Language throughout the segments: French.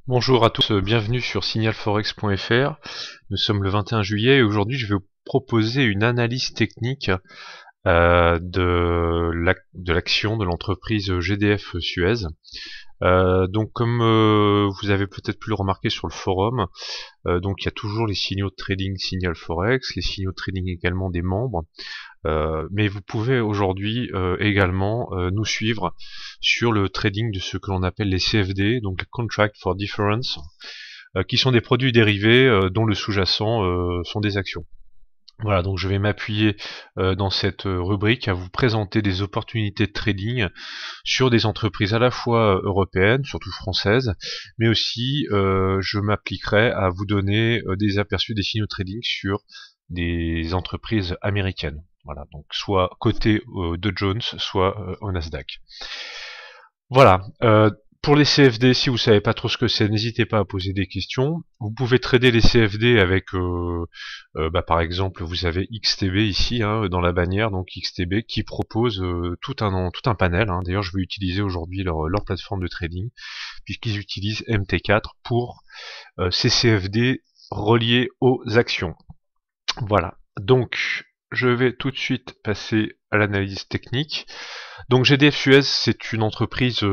Bonjour à tous, bienvenue sur signalforex.fr. Nous sommes le 21 juillet et aujourd'hui je vais vous proposer une analyse technique de l'action de l'entreprise GDF Suez. Donc comme vous avez peut-être pu le remarquer sur le forum, donc il y a toujours les signaux de trading Signal Forex, les signaux de trading également des membres. Mais vous pouvez aujourd'hui également nous suivre sur le trading de ce que l'on appelle les CFD, donc les Contract for Difference, qui sont des produits dérivés dont le sous-jacent sont des actions. Voilà, donc je vais m'appuyer dans cette rubrique à vous présenter des opportunités de trading sur des entreprises à la fois européennes, surtout françaises, mais aussi je m'appliquerai à vous donner des aperçus des signaux de trading sur des entreprises américaines. Voilà, donc soit côté de Jones, soit au Nasdaq. Voilà. Pour les CFD, si vous savez pas trop ce que c'est, n'hésitez pas à poser des questions. Vous pouvez trader les CFD avec, par exemple, vous avez XTB ici dans la bannière, donc XTB qui propose tout un panel. D'ailleurs, je vais utiliser aujourd'hui leur plateforme de trading puisqu'ils utilisent MT4 pour ces CFD reliés aux actions. Voilà. Donc, je vais tout de suite passer à l'analyse technique. Donc GDF Suez, c'est une entreprise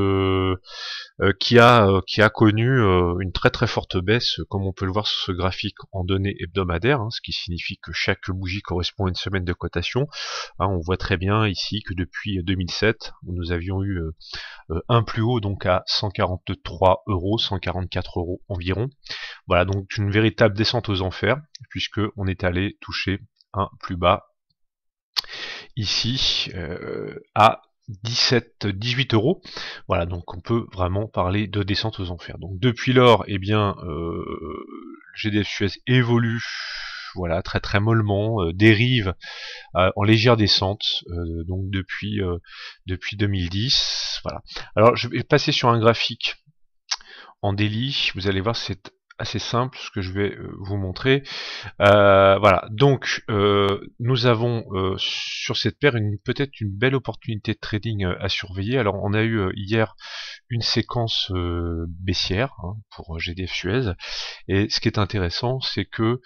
qui a connu une très très forte baisse, comme on peut le voir sur ce graphique en données hebdomadaires, ce qui signifie que chaque bougie correspond à une semaine de cotation. On voit très bien ici que depuis 2007, où nous avions eu un plus haut donc à 143 euros, 144 euros environ. Voilà, donc une véritable descente aux enfers, puisque on est allé toucher un plus bas ici à 18 euros. Voilà, donc on peut vraiment parler de descente aux enfers. Donc depuis lors, eh bien, GDF Suez évolue, voilà, très très mollement, dérive en légère descente, donc depuis 2010. Voilà. Alors je vais passer sur un graphique en daily. Vous allez voir, c'est assez simple ce que je vais vous montrer. Voilà, donc nous avons sur cette paire peut-être une belle opportunité de trading à surveiller. Alors on a eu hier une séquence baissière pour GDF Suez, et ce qui est intéressant, c'est que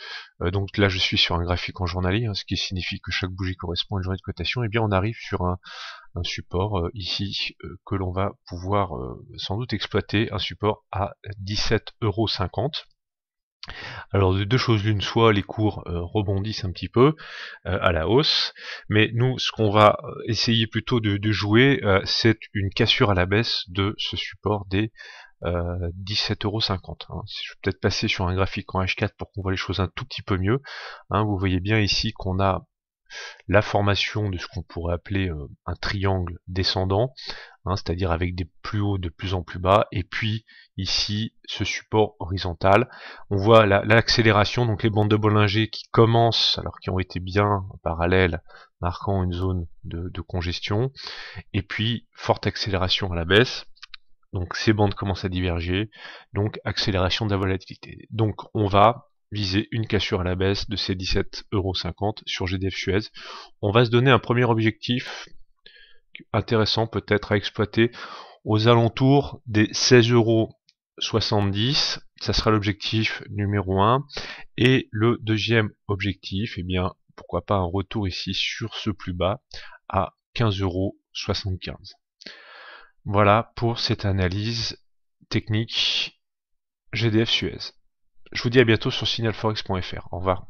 donc là je suis sur un graphique en journalier, ce qui signifie que chaque bougie correspond à une journée de cotation, et bien on arrive sur un support ici que l'on va pouvoir sans doute exploiter, un support à 17,50 €. Alors de deux choses l'une, soit les cours rebondissent un petit peu à la hausse, mais nous ce qu'on va essayer plutôt de jouer, c'est une cassure à la baisse de ce support des 17,50 €. Je vais peut-être passer sur un graphique en H4 pour qu'on voit les choses un tout petit peu mieux. Vous voyez bien ici qu'on a la formation de ce qu'on pourrait appeler un triangle descendant, c'est-à-dire avec des plus hauts de plus en plus bas, et puis ici ce support horizontal. On voit l'accélération, donc les bandes de Bollinger qui commencent, alors qui ont été bien parallèles, marquant une zone de congestion, et puis forte accélération à la baisse. Donc ces bandes commencent à diverger, donc accélération de la volatilité. Donc on va viser une cassure à la baisse de ces 17,50 € sur GDF Suez. On va se donner un premier objectif intéressant peut-être à exploiter aux alentours des 16,70 €. Ça sera l'objectif numéro 1. Et le deuxième objectif, eh bien, pourquoi pas un retour ici sur ce plus bas à 15,75 €. Voilà pour cette analyse technique GDF Suez. Je vous dis à bientôt sur signalforex.fr. Au revoir.